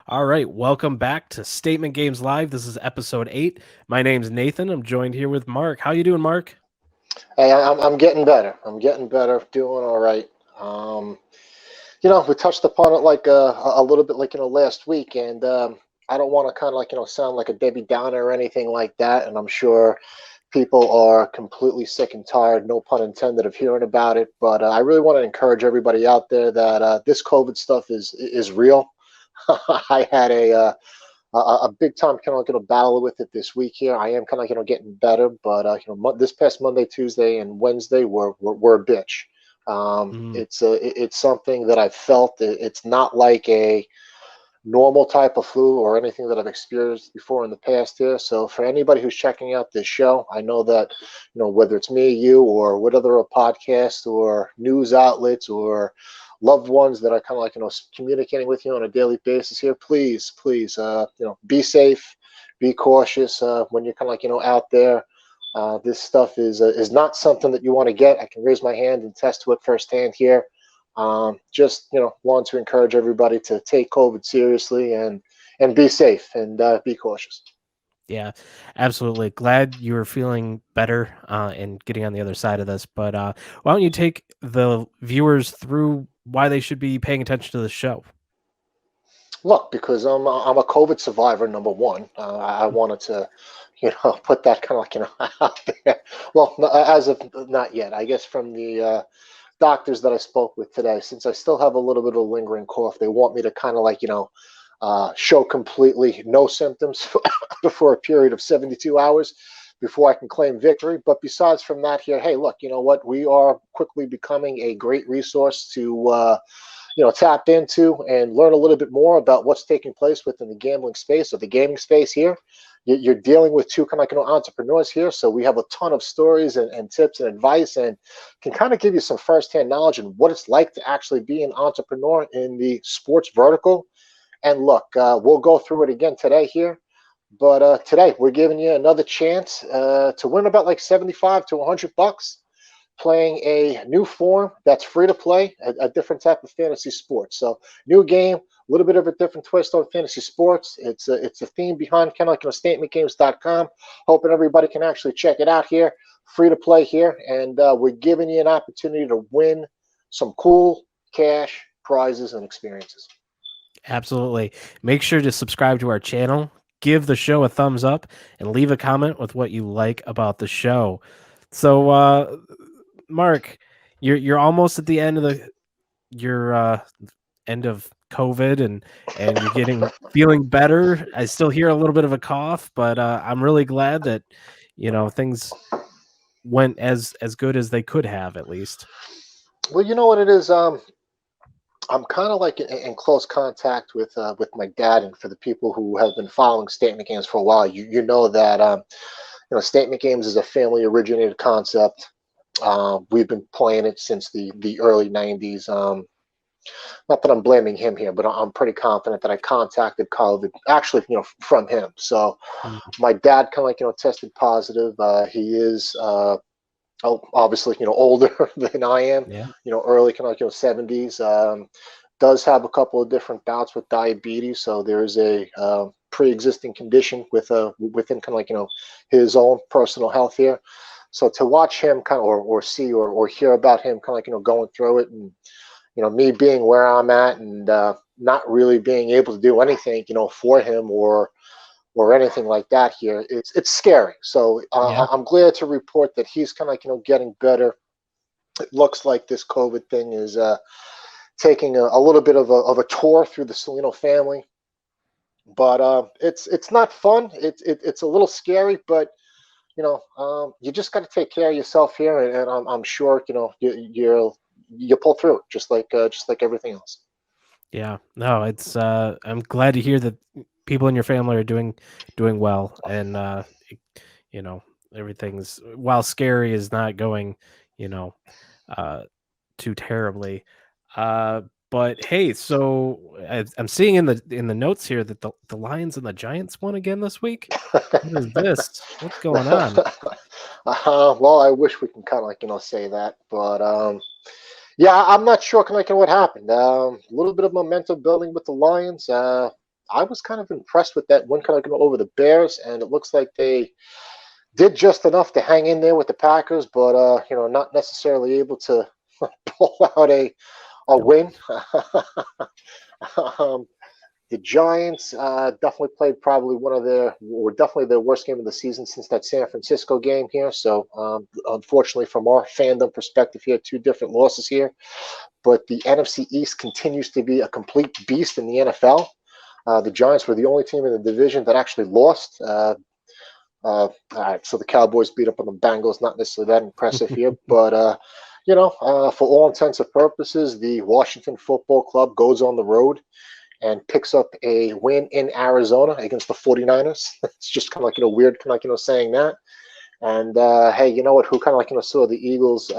All right, welcome back to Statement Games Live. This is episode 8. My name's Nathan. I'm joined here with Mark. How you doing, Mark? Hey, I'm getting better. I'm getting better. Doing all right. Um, we touched upon it like a little bit like last week, and I don't want to kind of like sound like a Debbie Downer or anything like that. And I'm sure people are completely sick and tired, no pun intended, of hearing about it. But I really want to encourage everybody out there that this COVID stuff is real. I had a big time kind of like battle with it this week here. I am kind of getting better, but this past Monday, Tuesday, and Wednesday were a bitch. Mm, It's something that I've felt. It's not like a normal type of flu or anything that I've experienced before in the past here. So for anybody who's checking out this show, I know that whether it's me, you, or whatever a podcast or news outlets or loved ones that are kind of like communicating with you on a daily basis here, please be safe, be cautious when you're kind of like out there. This stuff is not something that you want to get. I can raise my hand and test to it firsthand here. Just want to encourage everybody to take COVID seriously and be safe and be cautious. yeah, absolutely. Glad you were feeling better and getting on the other side of this. But why don't you take the viewers through why they should be paying attention to the show? Look, because I'm a COVID survivor, number one. I wanted to, put that kind of like out there. Well, as of not yet. I guess from the doctors that I spoke with today, since I still have a little bit of lingering cough, they want me to kind of like show completely no symptoms for a period of 72 hours before I can claim victory. But besides from that here, hey, look, you know what? We are quickly becoming a great resource to tap into and learn a little bit more about what's taking place within the gambling space or the gaming space here. You're dealing with two kind of like entrepreneurs here, so we have a ton of stories and tips and advice, and can kind of give you some firsthand knowledge and what it's like to actually be an entrepreneur in the sports vertical. And look, we'll go through it again today here. But today we're giving you another chance to win about like 75 to 100 bucks playing a new form that's free to play, a different type of fantasy sports. So new game, a little bit of a different twist on fantasy sports. It's a theme behind kind of like statementgames.com. Hoping everybody can actually check it out here. Free to play here, and we're giving you an opportunity to win some cool cash prizes and experiences. Absolutely. Make sure to subscribe to our channel, give the show a thumbs up, and leave a comment with what you like about the show. So, Mark, you're almost at the end of your end of COVID and you're getting feeling better. I still hear a little bit of a cough, but I'm really glad that things went as good as they could have at least. Well, you know what it is. I'm kind of like in close contact with my dad, and for the people who have been following Statement Games for a while, you know that Statement Games is a family originated concept. We've been playing it since the early '90s. Not that I'm blaming him here, but I'm pretty confident that I contacted COVID actually, from him. So Mm. my dad kind of like tested positive. He is obviously older than I am. Yeah. Early kind of like 70s. Does have a couple of different bouts with diabetes, so there is a pre-existing condition within kind of like his own personal health here. So to watch him kind of or see or hear about him kind of like going through it, and me being where I'm at and not really being able to do anything for him or anything like that here, it's scary. So Yeah. I'm glad to report that he's kind of like getting better. It looks like this COVID thing is taking a little bit of a tour through the Salino family, but it's not fun. It's a little scary, but you just got to take care of yourself here, and I'm sure you pull through it just like everything else. Yeah. No, it's I'm glad to hear that people in your family are doing well and you know, everything's while scary is not going, you know, uh too terribly. Uh, but hey, so I'm seeing in the notes here that the Lions and the Giants won again this week. What is this? What's going on? Well, I wish we can kind of like say that, but yeah, I'm not sure kind of like what happened. A little bit of momentum building with the Lions. I was kind of impressed with that win kind of over the Bears, and it looks like they did just enough to hang in there with the Packers, but not necessarily able to pull out a Nope. win. um, the Giants definitely played probably definitely their worst game of the season since that San Francisco game here. So unfortunately, from our fandom perspective here, two different losses here. But the NFC East continues to be a complete beast in the NFL. The Giants were the only team in the division that actually lost. All right, so the Cowboys beat up on the Bengals. Not necessarily that impressive here, but for all intents and purposes, the Washington Football Club goes on the road and picks up a win in Arizona against the 49ers. It's just kind of like weird, kind of like saying that. And hey, you know what? Who kind of like saw the Eagles,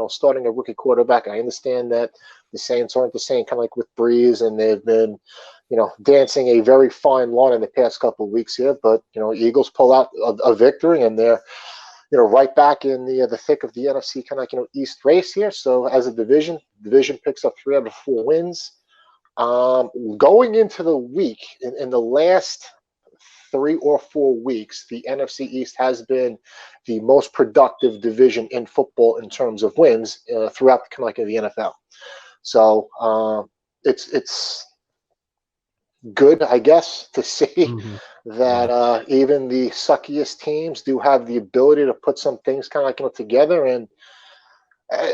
starting a rookie quarterback? I understand that the Saints aren't the same, kind of like with Breeze, and they've been dancing a very fine line in the past couple of weeks here. But Eagles pull out a victory, and they're right back in the thick of the NFC kind of like East race here. So as a division picks up 3 out of 4 wins. Going into the week, in the last 3 or 4 weeks, the NFC East has been the most productive division in football in terms of wins throughout the kind of the NFL. So it's good, I guess, to see that even the suckiest teams do have the ability to put some things kind of like together, and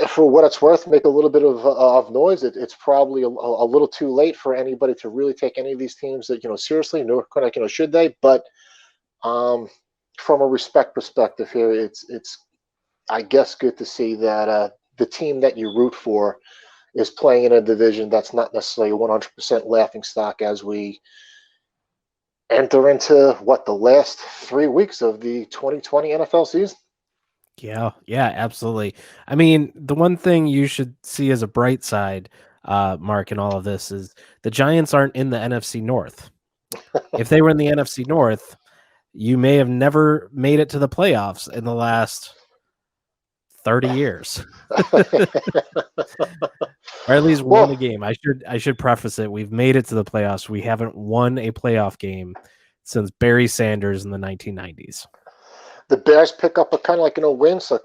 for what it's worth, make a little bit of noise. It's probably a little too late for anybody to really take any of these teams that seriously, nor should they. But from a respect perspective here, it's I guess good to see that the team that you root for is playing in a division that's not necessarily 100% laughing stock as we enter into the last 3 weeks of the 2020 NFL season. Yeah, absolutely. I mean, the one thing you should see as a bright side, Mark, in all of this is the Giants aren't in the NFC North. If they were in the NFC North, you may have never made it to the playoffs in the last 30 years. Or at least won a game. I should preface it. We've made it to the playoffs. We haven't won a playoff game since Barry Sanders in the 1990s. The Bears pick up a kind of like win, so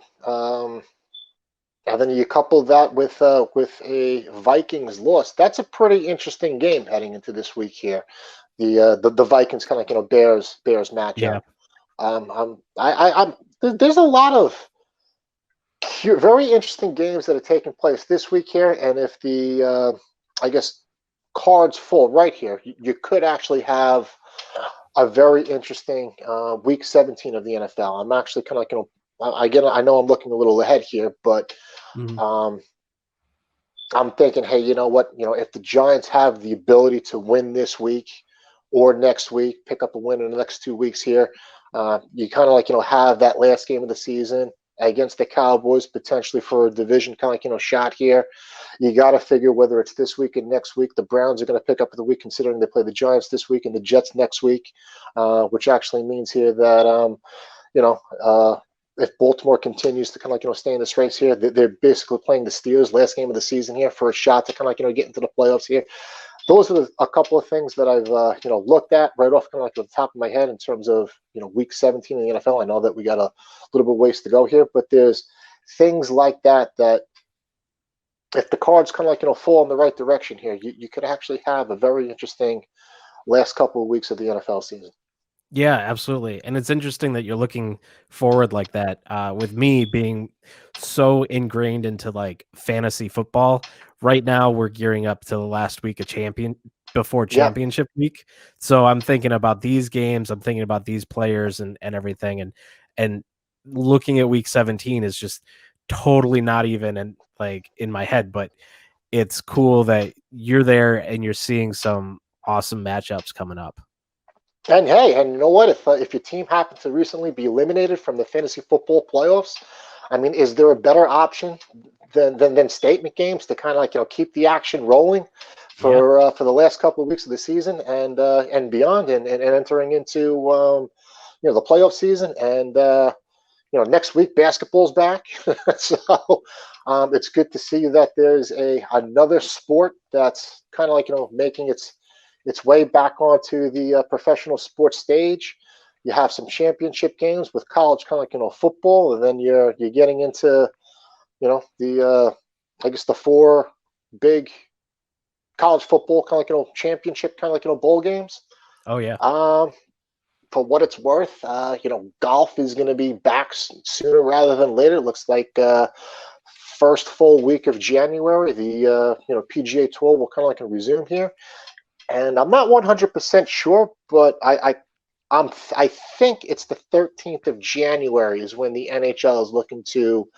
and then you couple that with a Vikings loss. That's a pretty interesting game heading into this week here. The Vikings kind of Bears matchup. Yeah. There's a lot of very interesting games that are taking place this week here, and if the I guess cards fall right here, you could actually have a very interesting week 17 of the NFL. I'm actually kind of I know I'm looking a little ahead here, but I'm thinking, hey, you know what? If the Giants have the ability to win this week or next week, pick up a win in the next 2 weeks here, you kind of have that last game of the season against the Cowboys, potentially for a division kind of shot here. You got to figure whether it's this week and next week. The Browns are going to pick up the week, considering they play the Giants this week and the Jets next week, which actually means here that if Baltimore continues to kind of stay in this race here, they're basically playing the Steelers last game of the season here for a shot to kind of get into the playoffs here. Those are a couple of things that I've looked at right off kind of the top of my head in terms of week 17 in the NFL. I know that we got a little bit of ways to go here, but there's things like that if the cards kind of fall in the right direction here, you could actually have a very interesting last couple of weeks of the NFL season. Yeah, absolutely. And it's interesting that you're looking forward like that. With me being so ingrained into like fantasy football, right now we're gearing up to the last week of championship week. So I'm thinking about these games, I'm thinking about these players and everything. And looking at week 17 is just totally not even in my head, but it's cool that you're there and you're seeing some awesome matchups coming up. And hey, and you know what? If your team happens to recently be eliminated from the fantasy football playoffs, I mean, is there a better option than statement games to kind of keep the action rolling for the last couple of weeks of the season and beyond, and entering into the playoff season, and next week basketball's back, so it's good to see that there's another sport that's kind of making its its way back onto the professional sports stage. You have some championship games with college, kind of like football, and then you're getting into the I guess the four big college football kind of championship kind of bowl games. Oh yeah. For what it's worth, golf is going to be back sooner rather than later. It looks like first full week of January, the PGA Tour will kind of like resume here, and I'm not 100% sure, but I think it's the 13th of January is when the NHL is looking to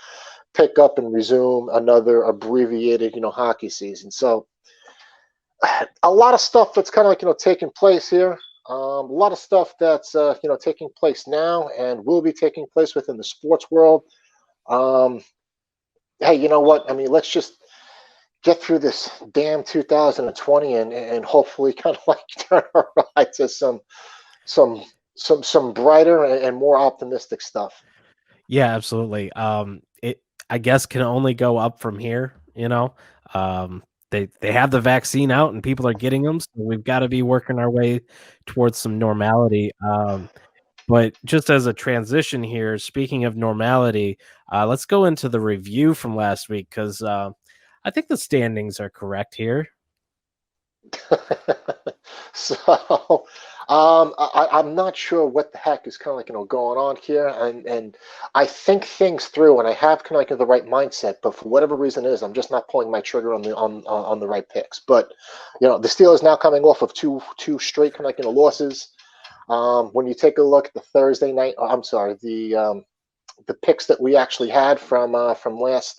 pick up and resume another abbreviated hockey season. So a lot of stuff that's kind of like taking place here. A lot of stuff that's taking place now and will be taking place within the sports world. Hey, you know what? I mean, let's just get through this damn 2020 and hopefully kind of like turn our eye to some brighter and more optimistic stuff. Yeah, absolutely. It I guess can only go up from here. They have the vaccine out and people are getting them, so we've got to be working our way towards some normality. But just as a transition here, speaking of normality, let's go into the review from last week because I think the standings are correct here. So I'm not sure what the heck is kind of like going on here, and I think things through, and I have kind of like the right mindset, but for whatever reason it is, I'm just not pulling my trigger on the right picks. But the Steelers now coming off of two straight kind of like losses. When you take a look at the Thursday night, I'm sorry, the picks that we actually had from last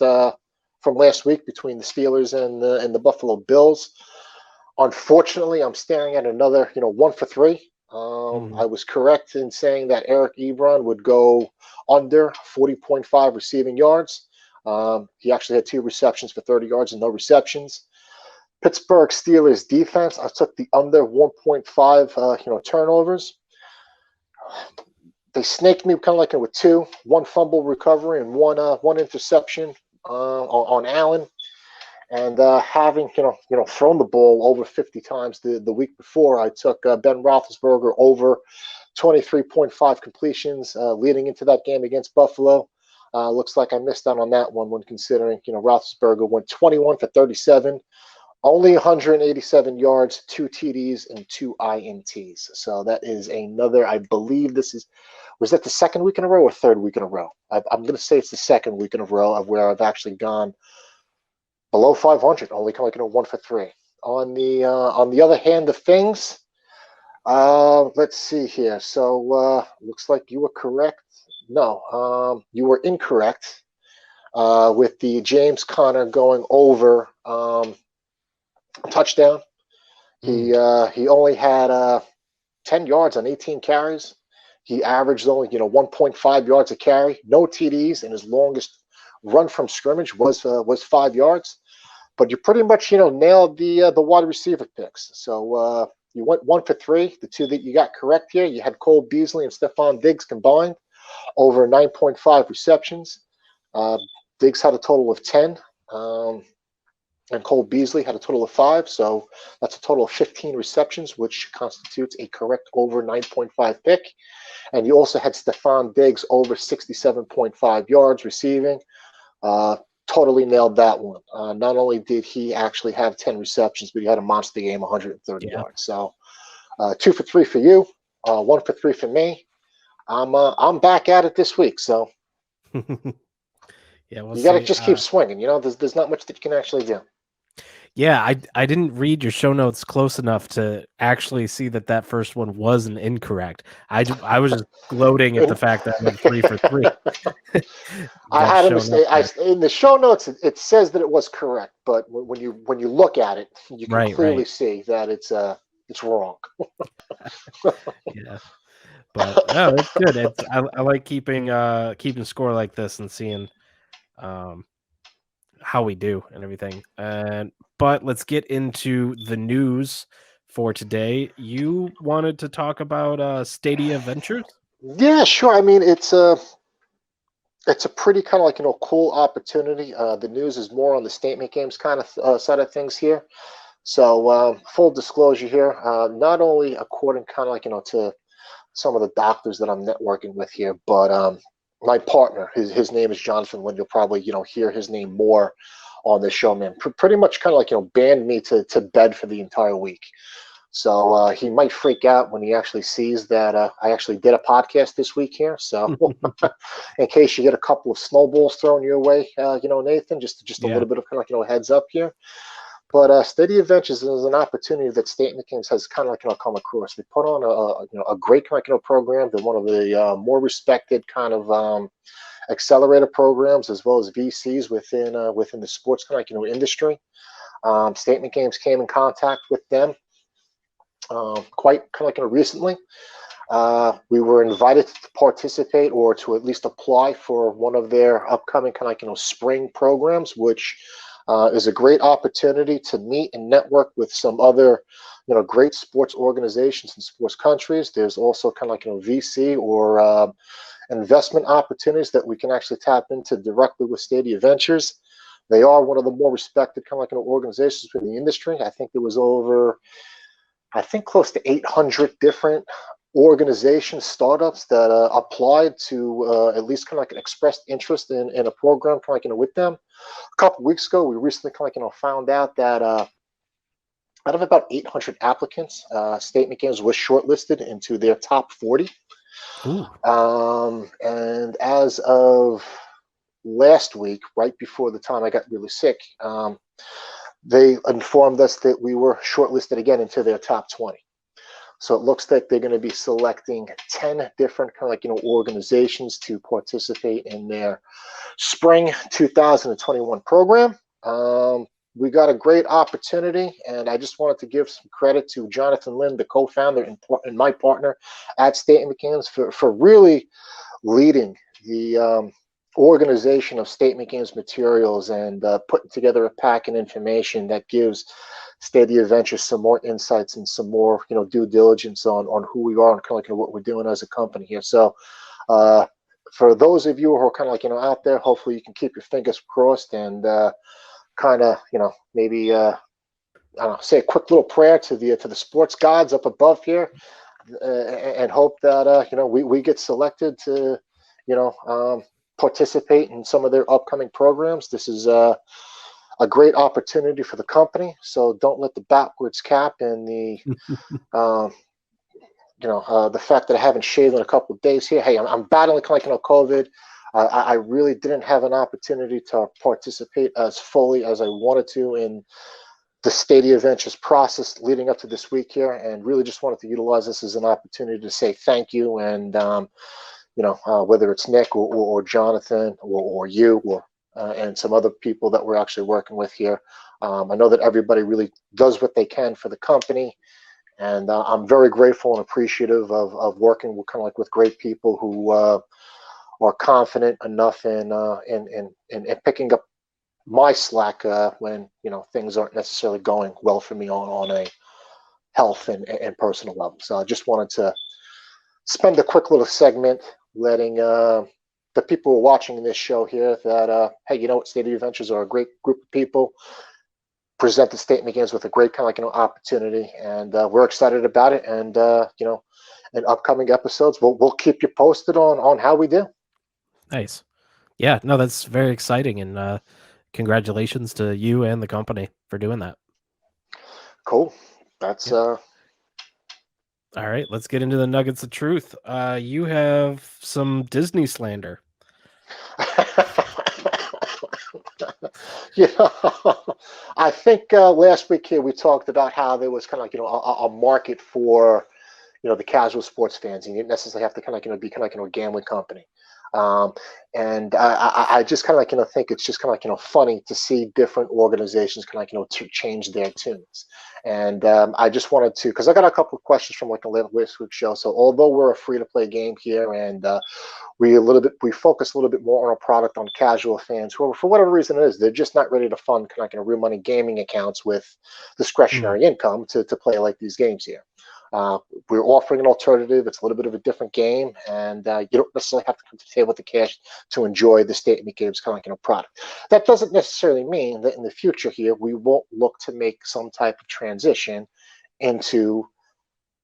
week between the Steelers and the Buffalo Bills. Unfortunately, I'm staring at another, 1 for 3. I was correct in saying that Eric Ebron would go under 40.5 receiving yards. He actually had 2 receptions for 30 yards and no receptions. Pittsburgh Steelers defense, I took the under 1.5, turnovers. They snaked me kind of like with 2, 1 fumble recovery and one interception on Allen. And having thrown the ball over 50 times the week before, I took Ben Roethlisberger over 23.5 completions leading into that game against Buffalo. Looks like I missed out on that one when considering Roethlisberger went 21 for 37, only 187 yards, 2 TDs and 2 INTs. So that is another. I believe was that the second week in a row or third week in a row? I'm going to say it's the second week in a row of where I've actually gone below 500, only kind of 1 for 3. On the other hand of things, let's see here. So looks like you were correct. No, you were incorrect with the James Conner going over touchdown. He only had 10 yards on 18 carries. He averaged only 1.5 yards a carry, no TDs, and his longest run from scrimmage was 5 yards. But you pretty much nailed the wide receiver picks. So you went 1 for 3. The 2 that you got correct here, you had Cole Beasley and Stephon Diggs combined over 9.5 receptions. Diggs had a total of 10, and Cole Beasley had a total of 5. So that's a total of 15 receptions, which constitutes a correct over 9.5 pick. And you also had Stephon Diggs over 67.5 yards receiving. Totally nailed that one. Not only did he actually have 10 receptions, but he had a monster game, 130 yards. So 2 for 3 for you, 1 for 3 for me. I'm back at it this week. So yeah, we'll you got to see. just keep swinging. There's not much that you can actually do. Yeah, I didn't read your show notes close enough to actually see that first one wasn't incorrect. I was just gloating at the fact that I went 3 for 3. I had a mistake. In the show notes, it says that it was correct, but when you look at it, you can clearly see that it's wrong. Yeah, but no, it's good. I like keeping score like this and seeing how we do and everything. But let's get into the news for today. You wanted to talk about Stadia Ventures? Yeah, sure. I mean, it's a pretty kind of like cool opportunity. The news is more on the statement games kind of side of things here. So full disclosure here, not only according kind of like, to some of the doctors that I'm networking with here, but my partner, his name is Jonathan Lind. You'll probably, hear his name more on this show, man. Pretty much kind of like, banned me to bed for the entire week. So he might freak out when he actually sees that I actually did a podcast this week here. So in case you get a couple of snowballs thrown your way, Nathan, just a Yeah. little bit of kind of like, heads up here. But Steady Adventures is an opportunity that State McKinney's has kind of like, come across. They put on a great kind of program. They're one of the more respected kind of accelerator programs, as well as VCs within the sports kind of industry. State McKinney's came in contact with them quite kind of like recently. We were invited to participate or to at least apply for one of their upcoming kind of spring programs, which is a great opportunity to meet and network with some other great sports organizations and sports countries. There's also kind of like VC or investment opportunities that we can actually tap into directly with Stadia Ventures. They are one of the more respected kind of like organizations in the industry. I think there was close to 800 different organizations, startups that applied to at least kind of like expressed interest in a program kind of like with them. A couple of weeks ago, we recently kind of like found out that out of about 800 applicants, State McKinney's was shortlisted into their top 40. Ooh. And as of last week, right before the time I got really sick, they informed us that we were shortlisted again into their top 20. So it looks like they're going to be selecting 10 different kind of like organizations to participate in their spring 2021 program. We got a great opportunity, and I just wanted to give some credit to Jonathan Lind, the co-founder and my partner at State McKinney's, for really leading the organization of State McKinney's materials and putting together a pack of information that gives Steady Adventures some more insights and some more due diligence on who we are and kind of like what we're doing as a company here. So for those of you who are kind of like out there, hopefully you can keep your fingers crossed and kind of maybe I don't know, say a quick little prayer to the sports gods up above here, and hope that we get selected to participate in some of their upcoming programs. This is a great opportunity for the company, so don't let the backwards cap and the the fact that I haven't shaved in a couple of days here. Hey, I'm battling kind of COVID. I really didn't have an opportunity to participate as fully as I wanted to in the Stadia Ventures process leading up to this week here, and really just wanted to utilize this as an opportunity to say thank you. And whether it's Nick or Jonathan or you or and some other people that we're actually working with here, I know that everybody really does what they can for the company, and I'm very grateful and appreciative of working with kind of like with great people who are confident enough in picking up my slack when things aren't necessarily going well for me on a health and personal level. So I just wanted to spend a quick little segment letting the people who are watching this show here that hey, State Adventures are a great group of people. Present the State McKinney's with a great kind of like opportunity, and we're excited about it. And in upcoming episodes, we'll keep you posted on how we do. Nice. Yeah, no, that's very exciting, and congratulations to you and the company for doing that. Cool. That's All right, let's get into the nuggets of truth. You have some Disney slander. I think last week here we talked about how there was kind of like a market for the casual sports fans. You didn't necessarily have to kind of be kind of like a gambling company. And I just kind of like think it's just kind of like funny to see different organizations kind of like to change their tunes. And I just wanted to, because I got a couple of questions from like a last week's show. So although we're a free to play game here, and we focus a little bit more on our product on casual fans who, for whatever reason it is, they're just not ready to fund kind of real money gaming accounts with discretionary income to play like these games here. We're offering an alternative. It's a little bit of a different game, and you don't necessarily have to come to the table with the cash to enjoy the Statement Games kind of product. That doesn't necessarily mean that in the future here we won't look to make some type of transition into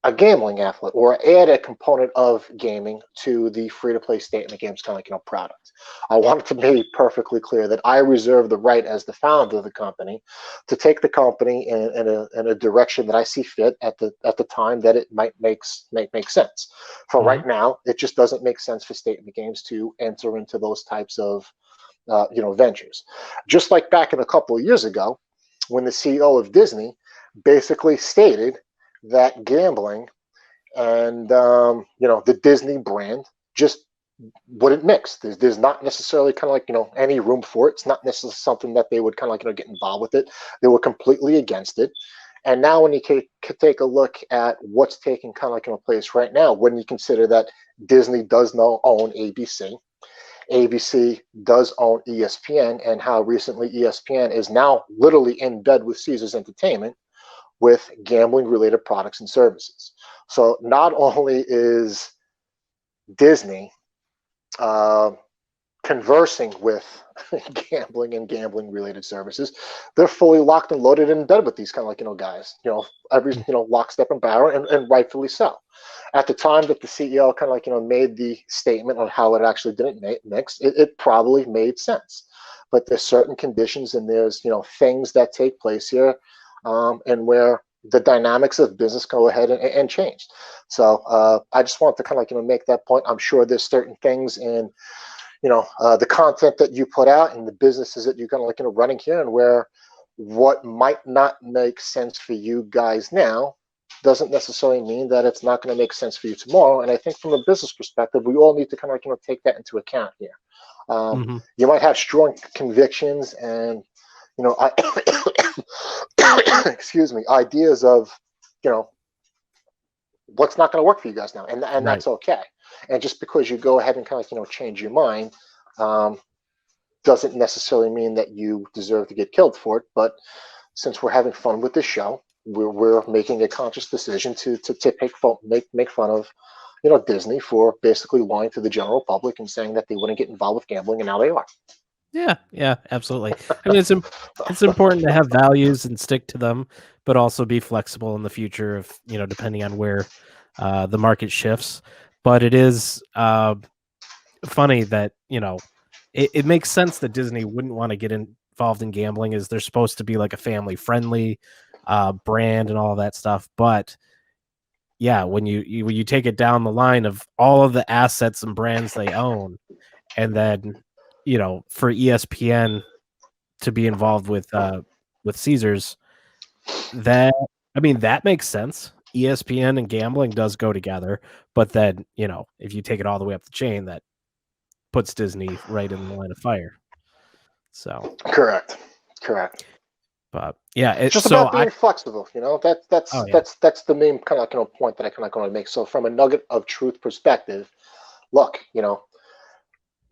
a gambling outlet or add a component of gaming to the free-to-play Statement Games kind of product. I want to be perfectly clear that I reserve the right as the founder of the company to take the company in a direction that I see fit at the time that it might make sense. For right now, it just doesn't make sense for Statement Games to enter into those types of ventures. Just like back in a couple of years ago, when the CEO of Disney basically stated that gambling and the Disney brand just wouldn't mix. There's not necessarily kind of like any room for it. It's not necessarily something that they would kind of like get involved with it. They were completely against it. And now when you take a look at what's taking kind of like place right now, when you consider that Disney does now own ABC, ABC does own ESPN, and how recently ESPN is now literally in bed with Caesars Entertainment with gambling related products and services. So not only is Disney conversing with gambling and gambling related services, they're fully locked and loaded in bed with these kind of like guys, every lock, step, and barrel, and rightfully so. At the time that the CEO kind of like made the statement on how it actually didn't mix, it probably made sense. But there's certain conditions and there's things that take place here, and where the dynamics of business go ahead and change. So I just want to kind of like make that point. I'm sure there's certain things in the content that you put out and the businesses that you're kind of like running here, and where what might not make sense for you guys now doesn't necessarily mean that it's not going to make sense for you tomorrow. And I think from a business perspective, we all need to kind of like take that into account here. You might have strong convictions and excuse me, ideas of what's not going to work for you guys now, and Right. that's okay. And just because you go ahead and kind of change your mind doesn't necessarily mean that you deserve to get killed for it. But since we're having fun with this show, we're making a conscious decision to make fun of Disney for basically lying to the general public and saying that they wouldn't get involved with gambling, and now they are. Yeah, absolutely. I mean, it's important to have values and stick to them, but also be flexible in the future if depending on where the market shifts. But it is funny that it makes sense that Disney wouldn't want to get involved in gambling, as they're supposed to be like a family friendly brand and all of that stuff. But yeah, when you take it down the line of all of the assets and brands they own, and then for ESPN to be involved with Caesars, that makes sense. ESPN and gambling does go together, but then if you take it all the way up the chain, that puts Disney right in the line of fire. So Correct. but yeah, It's just about being flexible. That's the main kind of point that I kind of want to make. So from a nugget of truth perspective, look,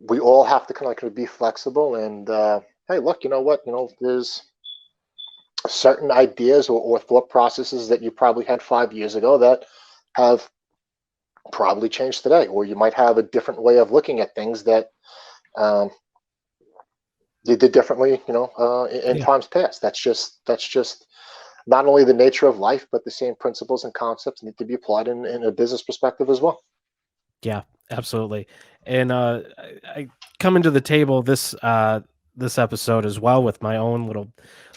we all have to kind of be flexible, and hey, look, you know what, there's certain ideas or thought processes that you probably had 5 years ago that have probably changed today, or you might have a different way of looking at things that you did differently, in times past. That's just not only the nature of life, but the same principles and concepts need to be applied in a business perspective as well. Yeah, absolutely. And I come into the table this episode as well with my own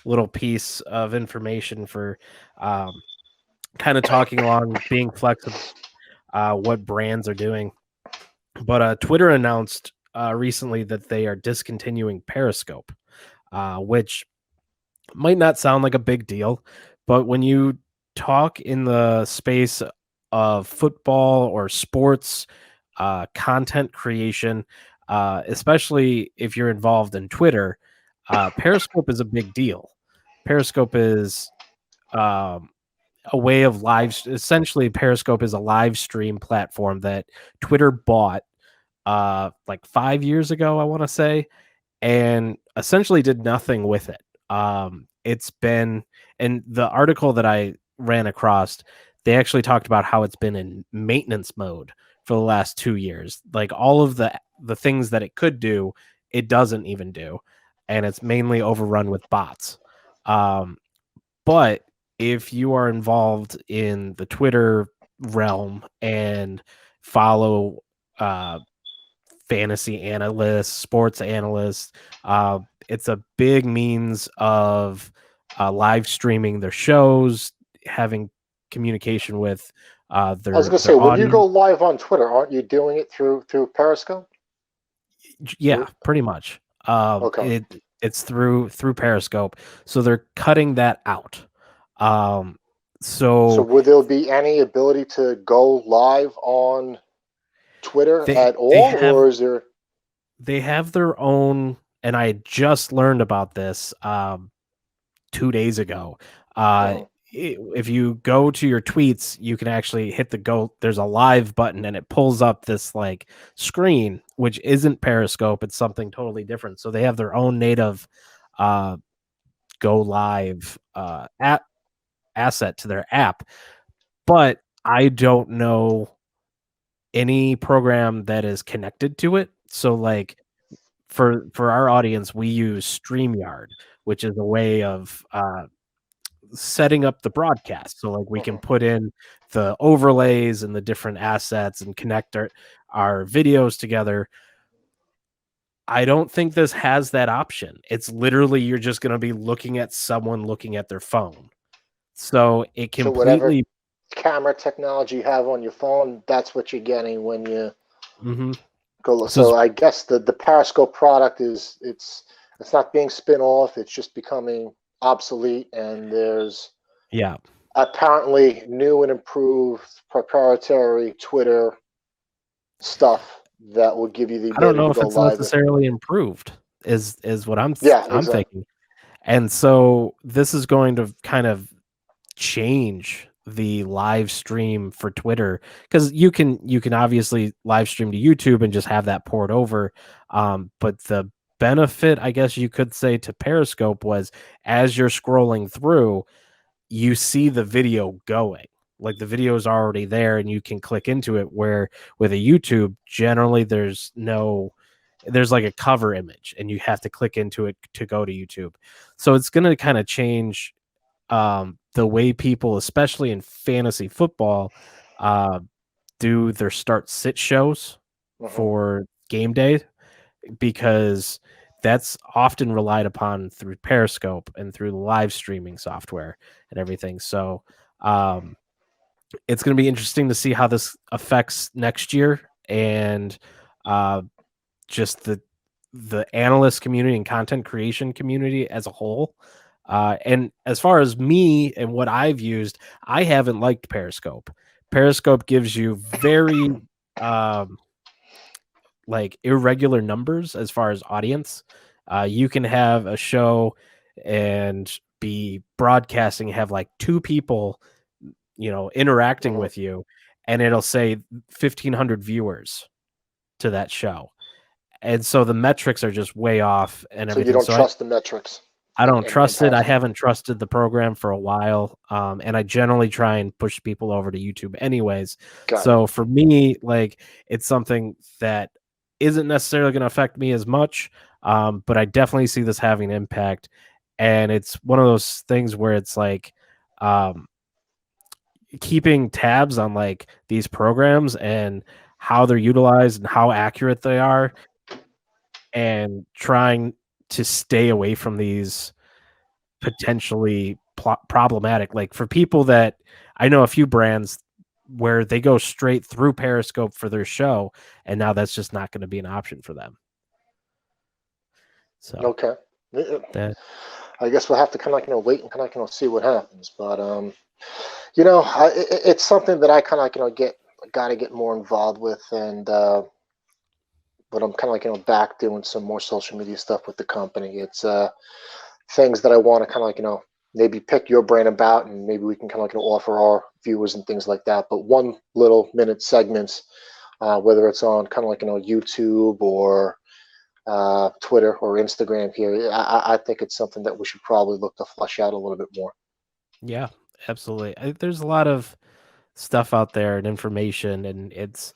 little piece of information for kind of talking along, being flexible, what brands are doing. But Twitter announced recently that they are discontinuing Periscope, which might not sound like a big deal, but when you talk in the space of football or sports content creation, especially if you're involved in Twitter, Periscope is a big deal. Periscope is a way of essentially Periscope is a live stream platform that Twitter bought like 5 years ago, I want to say, and essentially did nothing with it. It's been, and the article that I ran across, they actually talked about how it's been in maintenance mode for the last 2 years. Like all of the things that it could do, it doesn't even do, and it's mainly overrun with bots. Um, but if you are involved in the Twitter realm and follow fantasy analysts, sports analysts, it's a big means of live streaming their shows, having communication with I was gonna say, their when you go audience. live on Twitter, aren't you doing it through Periscope? Yeah, pretty much. Okay. It's through Periscope, so they're cutting that out. Um, So so would there be any ability to go live on Twitter they at they all, have or is there? they have their own, and I just learned about this 2 days ago. Uh, Mhm. if you go to your tweets, you can actually hit the go. There's a live button, and it pulls up this like screen, which isn't Periscope. It's something totally different. So they have their own native uh, go live asset to their app, but I don't know any program that is connected to it. So like for our audience, we use StreamYard, which is a way of setting up the broadcast. So like we can Mhm. put in the overlays and the different assets and connect our videos together. I don't think this has that option. It's literally you're just going to be looking at someone looking at their phone. So it So whatever completely. camera technology you have on your phone, that's what you're getting when you Mhm. go. So So I guess the Periscope product is it's not being spin off. It's just becoming obsolete, and there's yeah, apparently new and improved proprietary Twitter stuff that will give you the I don't ability know to if go it's live. necessarily improved is what Yeah, I'm exactly. thinking. And so this is going to kind of change the live stream for Twitter, because you can obviously live stream to YouTube and just have that poured over. But the benefit, I guess you could say, to Periscope was as you're scrolling through, you see the video going. Like the video is already there and you can click into it, where with a YouTube, generally there's like a cover image and you have to click into it to go to YouTube. So it's going to kind of change the way people, especially in fantasy football, uh, do their start sit shows Hmm. for game day, because that's often relied upon through Periscope and through the live streaming software and everything. So um, it's going to be interesting to see how this affects next year, and uh, just the analyst community and content creation community as a whole. And as far as me and what I've used, I haven't liked Periscope. Periscope gives you very um, like irregular numbers as far as audience. You can have a show and be broadcasting, have like two people, interacting Hmm. with you, and it'll say 1,500 viewers to that show. And so the metrics are just way off and So you everything. don't So trust the metrics I don't in trust it. I Periscope. haven't trusted the program for a while. And I generally try and push people over to YouTube anyways. Got it. So for me, like it's something that isn't necessarily going to affect me as much. But I definitely see this having an impact. And it's one of those things where it's like um, keeping tabs on like these programs and how they're utilized and how accurate they are, and trying to stay away from these potentially problematic. Like for people that I know, a few brands where they go straight through Periscope for their show, and now that's just not going to be an option for them. So Okay. that I guess we'll have to kind of wait and kind of see what happens. But it's something that I kind of get got to get more involved with, and but I'm kind of back doing some more social media stuff with the company. It's things that I want to kind of maybe pick your brain about, and maybe we can kind of offer our viewers and things like that. But one little minute segments, whether it's on kind of YouTube or Twitter or Instagram here, I think it's something that we should probably look to flesh out a little bit more. Yeah, absolutely. There's a lot of stuff out there and information, and it's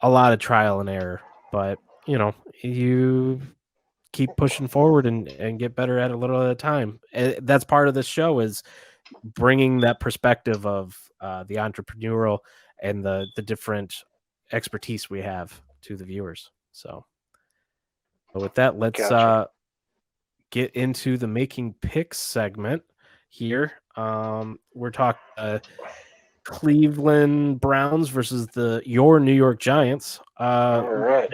a lot of trial and error. But you keep pushing forward and get better at it a little at a time. And that's part of this show, is bringing that perspective of the entrepreneurial and the different expertise we have to the viewers. So with that, let's Gotcha. get into the making picks segment here. We're talking Cleveland Browns versus your New York Giants. All right.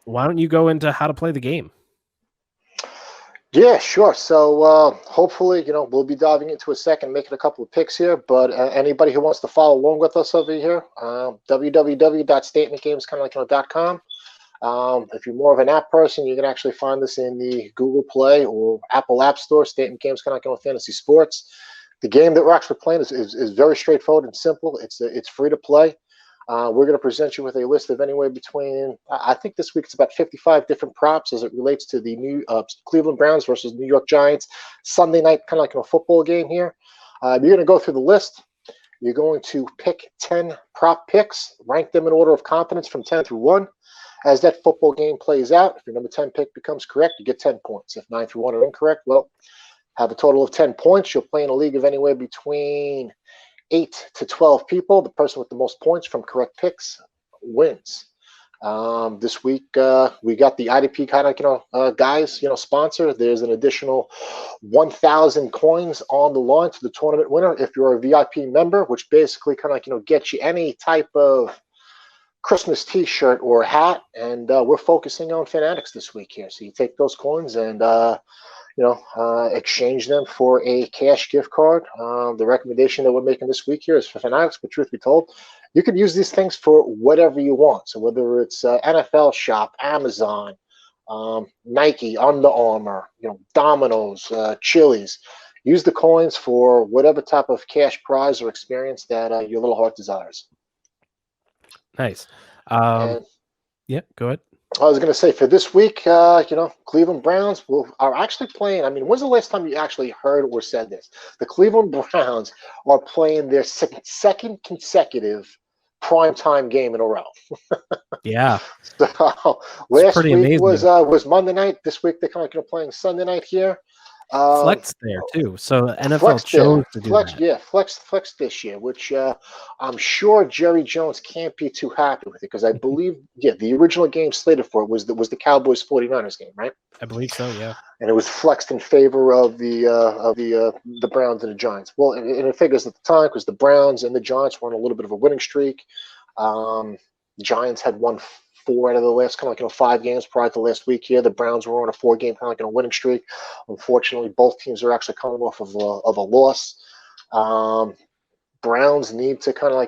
Why don't you go into how to play the game? Yeah, sure. So hopefully, we'll be diving into a second, making a couple of picks here. But anybody who wants to follow along with us over here, www.statementgames.com. If you're more of an app person, you can actually find this in the Google Play or Apple App Store, Statement Games Fantasy Sports. The game that we're actually playing is very straightforward and simple. It's free to play. We're going to present you with a list of anywhere between, I think this week it's about 55 different props as it relates to the new Cleveland Browns versus New York Giants Sunday night, kind of like a football game here. You're going to go through the list. You're going to pick 10 prop picks, rank them in order of confidence from 10 through 1. As that football game plays out, if your number 10 pick becomes correct, you get 10 points. If 9 through 1 are incorrect, well, have a total of 10 points. You'll play in a league of anywhere between 8 to 12 people. The person with the most points from correct picks wins. This week, we got the IDP kind of, guys, sponsor. There's an additional 1,000 coins on the line to the tournament winner if you're a VIP member, which basically kind of, gets you any type of Christmas T-shirt or hat. And we're focusing on Fanatics this week here. So you take those coins and exchange them for a cash gift card. The recommendation that we're making this week here is for Fanatics, but truth be told, you can use these things for whatever you want. So whether it's NFL Shop, Amazon, Nike, Under Armour, Domino's, Chili's, use the coins for whatever type of cash prize or experience that your little heart desires. Nice. And yeah, go ahead. I was going to say for this week, Cleveland Browns are actually playing. I mean, when's the last time you actually heard or said this? The Cleveland Browns are playing their second consecutive primetime game in a row. Yeah. So last week amazing. was Monday night. This week they're kind of playing Sunday night here. Flex there too, so NFL chose to do flex, that. Yeah, flex this year, which I'm sure Jerry Jones can't be too happy with it, because I believe, the original game slated for it was the Cowboys 49ers game, right? I believe so, yeah. And it was flexed in favor of the Browns and the Giants. Well, and it figures at the time, because the Browns and the Giants were on a little bit of a winning streak. Giants had won 4 out of the last kind of 5 games prior to last week here. The Browns were on a 4-game kind of winning streak. Unfortunately, both teams are actually coming off of a loss. Browns need to kind of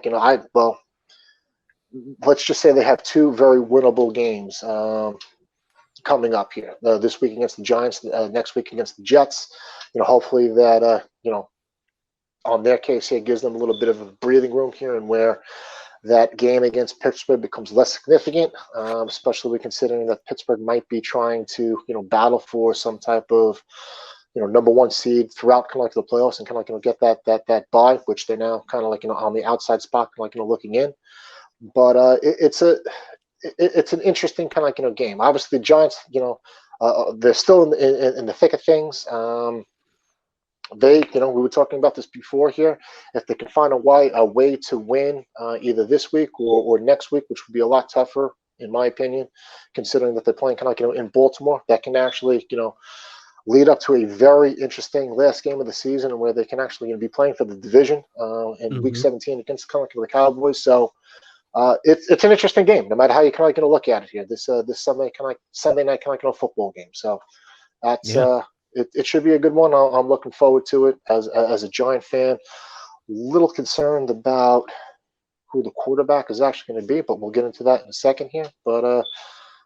let's just say they have 2 very winnable games coming up here. This week against the Giants, next week against the Jets. Hopefully that on their case here gives them a little bit of a breathing room here, and where that game against Pittsburgh becomes less significant, especially considering that Pittsburgh might be trying to, battle for some type of, number 1 seed throughout kind of the playoffs, and kind of get that bye, which they're now kind of on the outside spot, looking in. But it's an interesting kind of game. Obviously, the Giants, they're still in the thick of things. We were talking about this before here. If they can find a way to win either this week or next week, which would be a lot tougher, in my opinion, considering that they're playing kind of in Baltimore, that can actually lead up to a very interesting last game of the season, and where they can actually be playing for the division in Week 17 against kind of the Cowboys. So it's an interesting game, no matter how you kind of look at it here. This Sunday night kind of football game. So that's. It should be a good one. I'm looking forward to it as a Giant fan. Little concerned about who the quarterback is actually going to be, but we'll get into that in a second here. But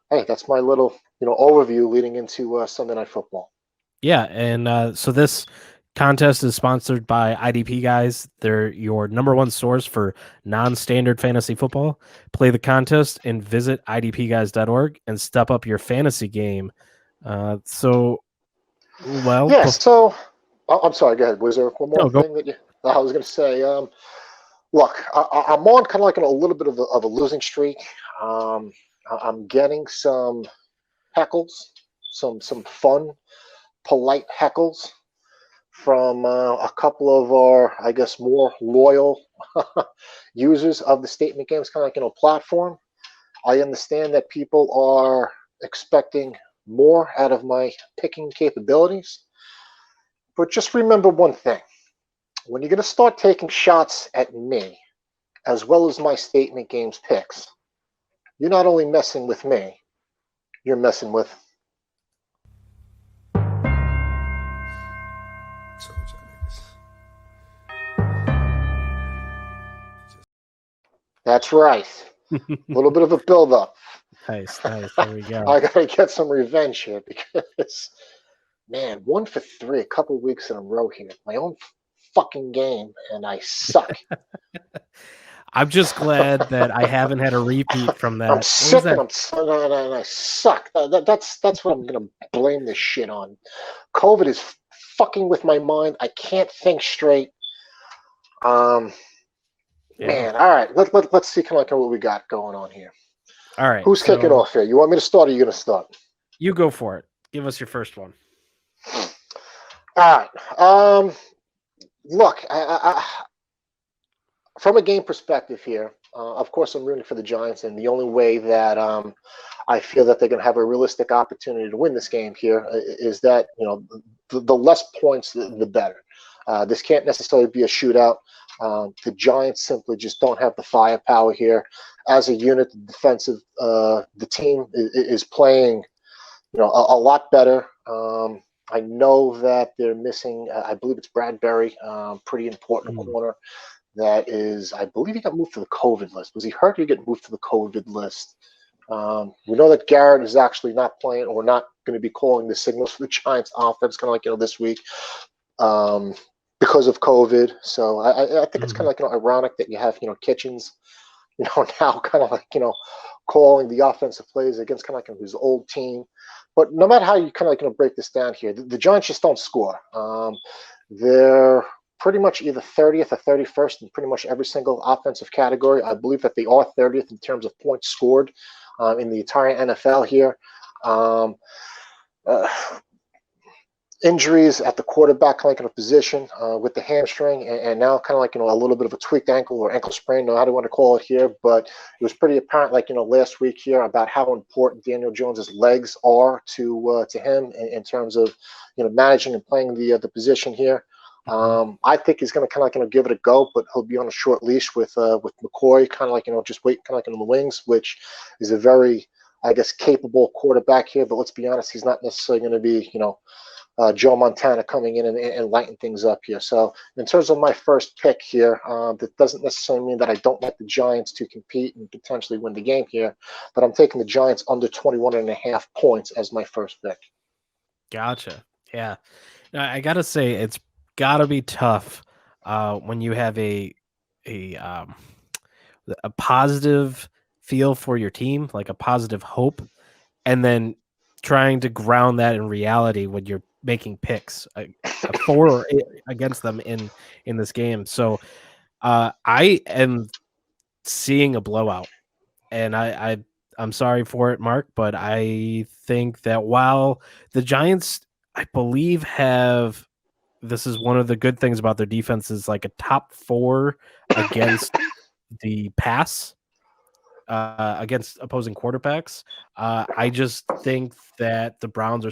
hey, that's my little overview leading into Sunday Night Football. Yeah, and so this contest is sponsored by IDP Guys. They're your number 1 source for non-standard fantasy football. Play the contest and visit idpguys.org and step up your fantasy game. So I'm sorry. Go ahead. Was there one more thing that I was going to say? Look, I'm on kind of like a little bit of a losing streak. I'm getting some heckles, some fun, polite heckles from a couple of our, I guess, more loyal users of the Statement Games kind of like platform. I understand that people are expecting more out of my picking capabilities, but just remember one thing: when you're going to start taking shots at me, as well as my Statement Games picks, you're not only messing with me, you're messing with. That's right. A little bit of a build-up. Nice. There we go. I gotta get some revenge here because, man, 1 for 3 a couple weeks in a row here. My own fucking game, and I suck. I'm just glad that I haven't had a repeat from that. I'm What was sick that? and I suck. That's what I'm gonna blame this shit on. COVID is fucking with my mind. I can't think straight. Um, Yeah. Man, all right. Let's see kind of like what we got going on here. All right. Who's kicking off here? You want me to start, or you gonna start? You go for it. Give us your first one. All right. Look, from a game perspective here, of course, I'm rooting for the Giants, and the only way that I feel that they're going to have a realistic opportunity to win this game here is that the less points, the better. This can't necessarily be a shootout. The Giants simply just don't have the firepower here. As a unit, the team is playing, a lot better. I know that they're missing. I believe it's Bradbury, pretty important corner. That is, I believe he got moved to the COVID list. Was he hurt or he get moved to the COVID list? We know that Garrett is actually not playing or not going to be calling the signals for the Giants offense, kind of like this week, because of COVID. So I think it's kind of like ironic that you have Kitchens, now kind of like calling the offensive plays against kind of like his old team. But no matter how you kind of like break this down here, the Giants just don't score. They're pretty much either 30th or 31st in pretty much every single offensive category. I believe that they are 30th in terms of points scored in the entire NFL here. Injuries at the quarterback kind of like position with the hamstring and now kind of like a little bit of a tweaked ankle or ankle sprain, how do you want to call it here, but it was pretty apparent last week here about how important Daniel Jones's legs are to him in terms of managing and playing the position here. I think he's going to kind of give it a go, but he'll be on a short leash with McCoy, kind of like just waiting kind of like in the wings, which is a very, I guess, capable quarterback here. But let's be honest, he's not necessarily going to be Joe Montana coming in and lighting things up here. So in terms of my first pick here, that doesn't necessarily mean that I don't want the Giants to compete and potentially win the game here, but I'm taking the Giants under 21.5 points as my first pick. Gotcha. Yeah, I gotta say it's gotta be tough when you have a positive feel for your team, like a positive hope, and then trying to ground that in reality when you're making picks for or against them in this game. So I am seeing a blowout, and I'm sorry for it, Mark, but I think that while the Giants, I believe, this is one of the good things about their defense is like a top 4 against the pass. Against opposing quarterbacks. I just think that the Browns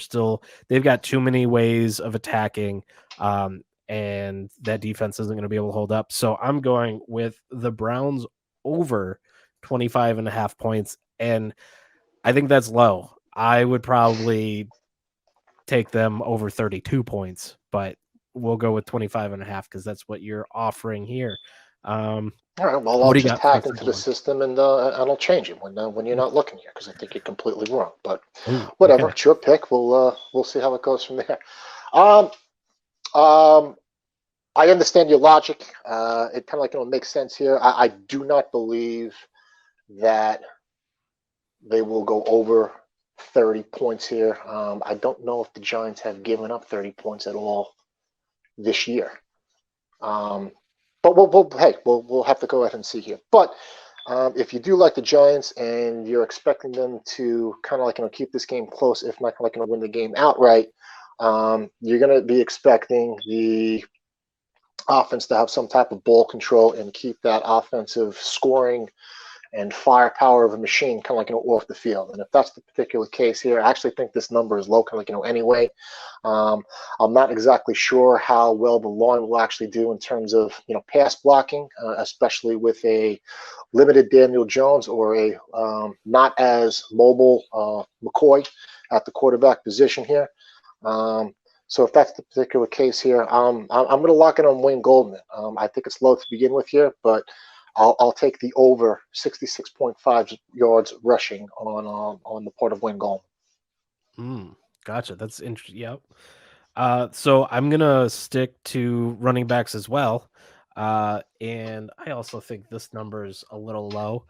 they've got too many ways of attacking, and that defense isn't going to be able to hold up. So I'm going with the Browns over 25.5 points, and I think that's low. I would probably take them over 32 points, but we'll go with 25.5 because that's what you're offering here. All right, well, I'll just hack into the system and I'll change it when you're not looking here because I think you're completely wrong. But whatever, it's your pick. We'll see how it goes from there. I understand your logic. It kind of like makes sense here. I do not believe that they will go over 30 points here. I don't know if the Giants have given up 30 points at all this year. but we'll have to go ahead and see here. But if you do like the Giants and you're expecting them to kind of keep this game close, if not win the game outright, you're going to be expecting the offense to have some type of ball control and keep that offensive scoring and firepower of a machine off the field. And if that's the particular case here, I actually think this number is low anyway. I'm not exactly sure how well the line will actually do in terms of pass blocking, especially with a limited Daniel Jones or a not as mobile McCoy at the quarterback position here. So if that's the particular case here, I'm going to lock it on Wayne Goldman. I think it's low to begin with here, but I'll take the over 66.5 yards rushing on the part of Wayne Goldman. Gotcha. That's interesting. Yep. So I'm gonna stick to running backs as well, and I also think this number is a little low,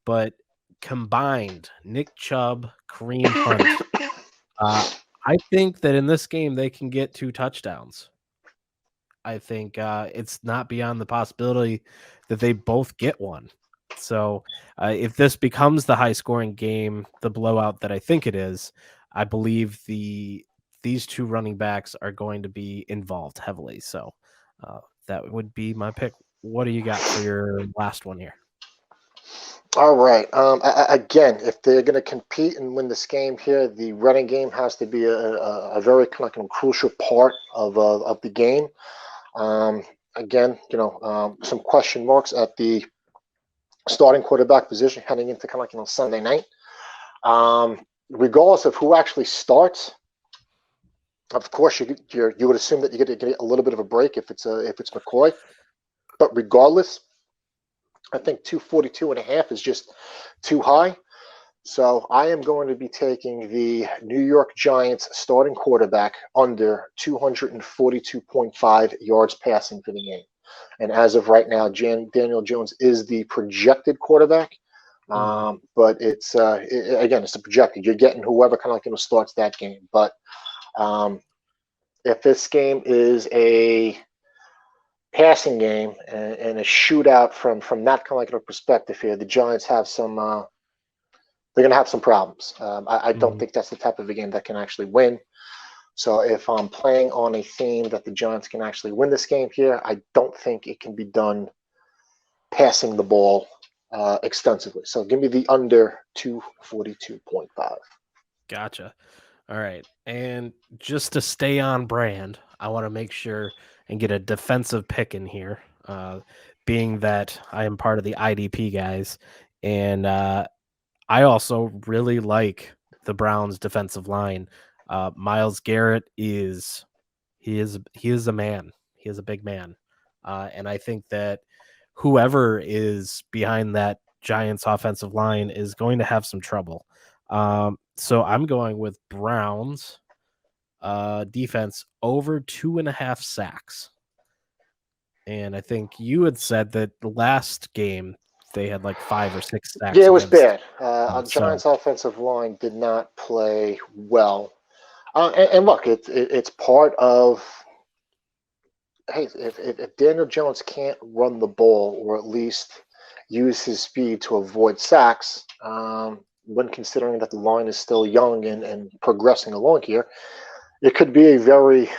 but combined, Nick Chubb, Kareem Hunt, I think that in this game they can get 2 touchdowns. I think it's not beyond the possibility that they both get one. So if this becomes the high-scoring game, the blowout that I think it is, I believe these 2 running backs are going to be involved heavily. So that would be my pick. What do you got for your last one here? All right. Again, if they're going to compete and win this game here, the running game has to be a very crucial part of the game. Again, some question marks at the starting quarterback position heading into Sunday night. Regardless of who actually starts, of course you would assume that you're going to get a little bit of a break if it's McCoy. But regardless, I think 242.5 is just too high. So I am going to be taking the New York Giants starting quarterback under 242.5 yards passing for the game. And as of right now, Daniel Jones is the projected quarterback. But it's again, it's a projected. You're getting whoever starts that game. But if this game is a passing game and a shootout from that perspective here, the Giants have some. They're going to have some problems. I don't think that's the type of a game that can actually win. So if I'm playing on a theme that the Giants can actually win this game here, I don't think it can be done passing the ball extensively. So give me the under 242.5. Gotcha. All right. And just to stay on brand, I want to make sure and get a defensive pick in here, being that I am part of the IDP guys. And I also really like the Browns defensive line. Myles Garrett is a man. He is a big man. And I think that whoever is behind that Giants offensive line is going to have some trouble. So I'm going with Browns defense over 2.5 sacks. And I think you had said that the last game they had like 5 or 6 sacks. Yeah, it was bad. Giants' offensive line did not play well. And look, it's part of. Hey, if Daniel Jones can't run the ball or at least use his speed to avoid sacks, when considering that the line is still young and progressing along here, it could be a very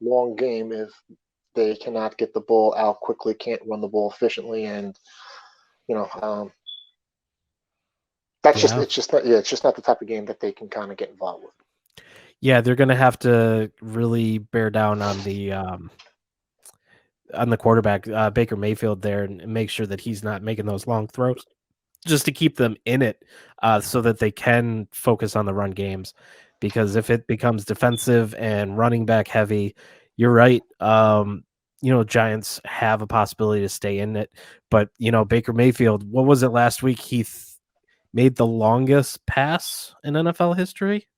long game if they cannot get the ball out quickly, can't run the ball efficiently, and it's just not the type of game that they can kind of get involved with. Yeah, they're going to have to really bear down on the quarterback, Baker Mayfield, there, and make sure that he's not making those long throws, just to keep them in it, so that they can focus on the run games. Because if it becomes defensive and running back heavy, you're right. Giants have a possibility to stay in it, but Baker Mayfield, what was it last week? He made the longest pass in NFL history.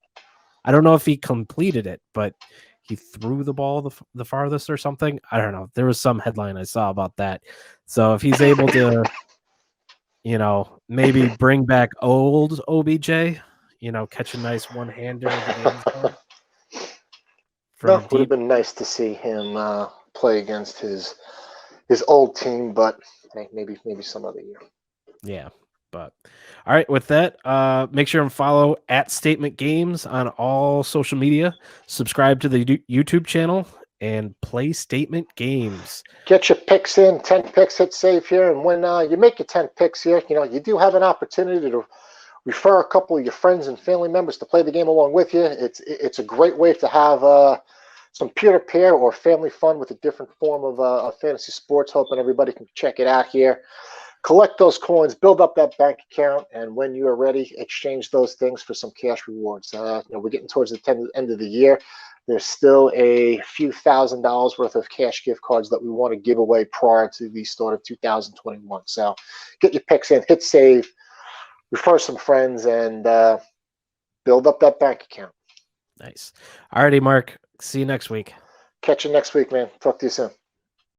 I don't know if he completed it, but he threw the ball the farthest or something. I don't know. There was some headline I saw about that. So if he's able to, maybe bring back old OBJ, catch a nice one-hander into the end zone. It would have been nice to see him play against his his old team, but hey, maybe some other year. Yeah. But all right, with that, make sure and follow at Statement Games on all social media. Subscribe to the YouTube channel and play Statement Games. Get your picks in, 10 picks, hit save here, and when you make your 10 picks here, you do have an opportunity to refer a couple of your friends and family members to play the game along with you. It's a great way to have some peer-to-peer or family fun with a different form of fantasy sports. Hoping everybody can check it out here. Collect those coins, build up that bank account, and when you are ready, exchange those things for some cash rewards. We're getting towards the end of the year. There's still a few $1,000s worth of cash gift cards that we want to give away prior to the start of 2021. So get your picks in, hit save, refer some friends, and build up that bank account. Nice. Alrighty, Mark. See you next week. Catch you next week, man. Talk to you soon.